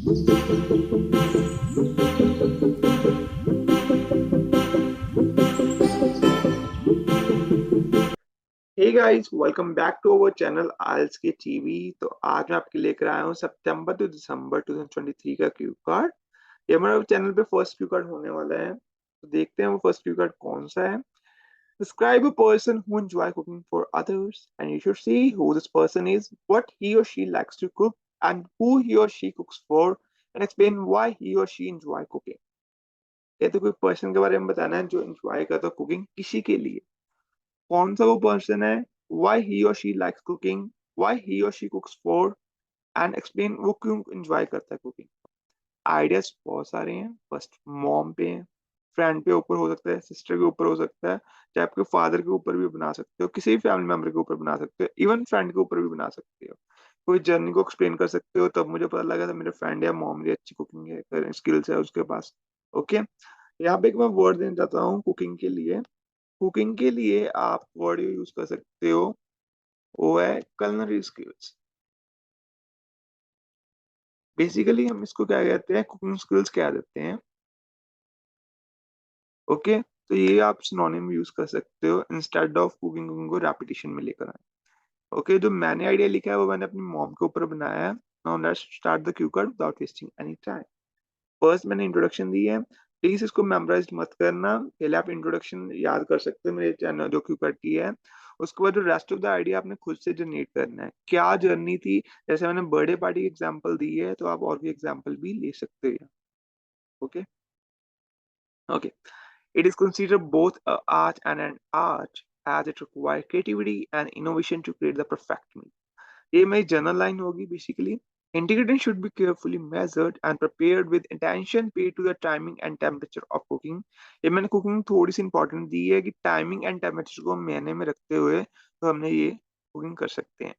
Hey guys, welcome back to our channel आइल्स के TV. तो आज मैं आपके लेकर आया हूँ सितंबर टू दिसंबर 2023 का क्यू कार्ड। ये हमारे चैनल पे फर्स्ट क्यू कार्ड होने वाला है, तो देखते हैं वो फर्स्ट क्यू कार्ड कौन सा है। Describe a person who enjoy cooking for others, and you should see who this person is, what he or she likes to cook, and who he or she cooks for, and explain why he or she enjoy cooking। ये तो कोई person के बारे में बताना है जो enjoy करता है कुकिंग किसी के लिए। कौन सा वो पर्सन है, why he or she likes cooking, why he or she cooks for, and explain वो क्यों एंजॉय करता है कुकिंग। आइडियाज बहुत सारे हैं। फर्स्ट मॉम पे, फ्रेंड पे ऊपर हो सकता है, सिस्टर के ऊपर हो सकता है, चाहे आपके फादर के ऊपर भी बना सकते हो, किसी भी फैमिली मेंबर के ऊपर बना सकते हो, इवन फ्रेंड के ऊपर भी बना सकते हो। कोई जर्नी को एक्सप्लेन कर सकते हो, तब मुझे पता लगा था मेरे फ्रेंड या मॉम की अच्छी कुकिंग है, स्किल्स है उसके पास। ओके, यहाँ पे एक मैं वर्ड देना चाहता हूँ कुकिंग के लिए। कुकिंग के लिए आप वर्ड यूज कर सकते हो, वो है culinary स्किल्स। बेसिकली हम इसको क्या कहते हैं, कुकिंग स्किल्स कह देते हैं। ओके, तो ये आप सिनोनिम यूज कर सकते हो इंस्टेड ऑफ कुकिंग को रेपिटेशन में लेकर आए। ओके, जो मैंने आइडिया लिखा है वो मैंने अपनी मॉम के ऊपर बनाया है। Now let's start the Q card without wasting any time. First मैंने इंट्रोडक्शन दी है, प्लीज इसको मेमोराइज मत करना, पहले आप इंट्रोडक्शन याद कर सकते हो मेरे चैनल जो क्यू कार्ड की है। उसके बाद जो रेस्ट ऑफ द आइडिया आपने खुद से जनरेट करना है, क्या जर्नी थी। जैसे मैंने बर्थडे पार्टी की एग्जांपल दी है, तो आप और भी एग्जांपल भी ले सकते हो। Okay okay, it is considered both a art and an art as it requires creativity and innovation to create the perfect meal। ये मेरी जनरल लाइन होगी basically. Ingredients should be carefully measured and prepared with attention paid to the timing and temperature of cooking। ये मैंने cooking थोड़ी सी important दी है कि timing and temperature को मैंने में रखते हुए तो हमने ये कुकिंग कर सकते हैं।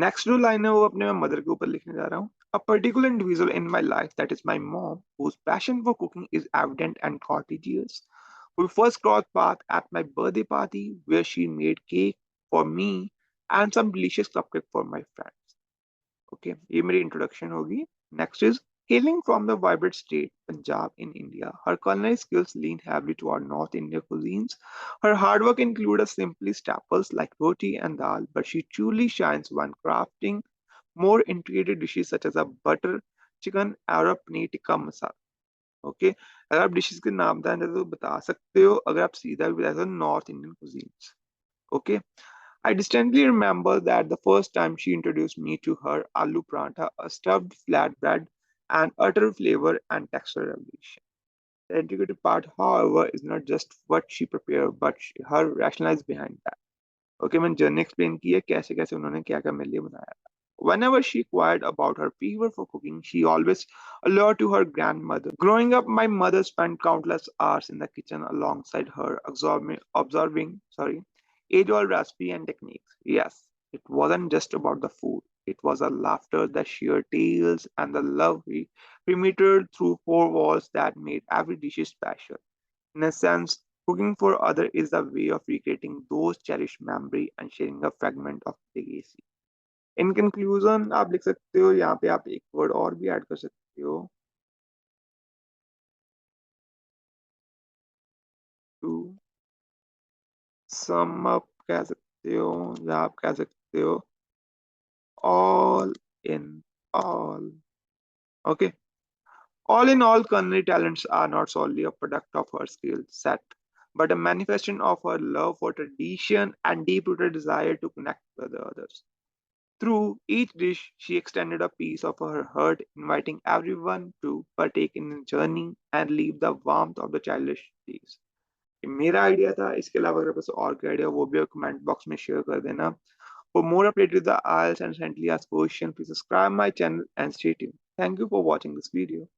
नेक्स्ट जो लाइन है वो अपने मैं मदर के ऊपर लिखने जा रहा हूँ। A particular individual in my life, that is my mom, whose passion for cooking is evident and contagious, who first crossed path at my birthday party where she made cake for me and some delicious cupcake for my friends। Okay, ये मेरी introduction होगी। Next is hailing from the vibrant state Punjab in India, her culinary skills lean heavily toward North Indian cuisines. Her hard work includes simply staples like roti and dal, but she truly shines when crafting more intricate dishes such as a butter chicken or a paneer tikka masala। Okay, अगर आप dishes के नाम बताना चाहते हो तो बता सकते हो, अगर आप सीधा भी बता सकते हो north Indian cuisines. Okay, I distinctly remember that the first time she introduced me to her aloo prantha, a stuffed flatbread, and utter flavor and texture revelation। The integrated part, however, is not just what she prepared, but her rationalize behind that। Okay, मैंने journey explain की है कैसे कैसे उन्होंने क्या क्या मेरे लिए बनाया था। Whenever she inquired about her fever for cooking, she always allured to her grandmother। Growing up, my mother spent countless hours in the kitchen alongside her, observing age-old recipe and techniques। Yes, it wasn't just about the food. It was a laughter, the sheer tales, and the love we permeated through four walls that made every dish special। In a sense, cooking for others is a way of recreating those cherished memories and sharing a fragment of legacy। In conclusion आप लिख सकते हो, यहाँ पे आप एक word और भी ऐड कर सकते हो, टू सम अप कह सकते हो, या आप कह सकते हो all in all। Okay, all in all, culinary talents are not solely a product of her skill set, but a manifestation of her love for tradition and deep-rooted desire to connect with others। Through each dish, she extended a piece of her heart, inviting everyone to partake in the journey and leave the warmth of the childish days। ये मेरा idea था, इसके अलावा अगर आपके पास और कोई idea वो भी कमेंट बॉक्स में शेयर कर देना। For more updates with the IELTS and recently asked questions, please subscribe my channel and stay tuned। Thank you for watching this video।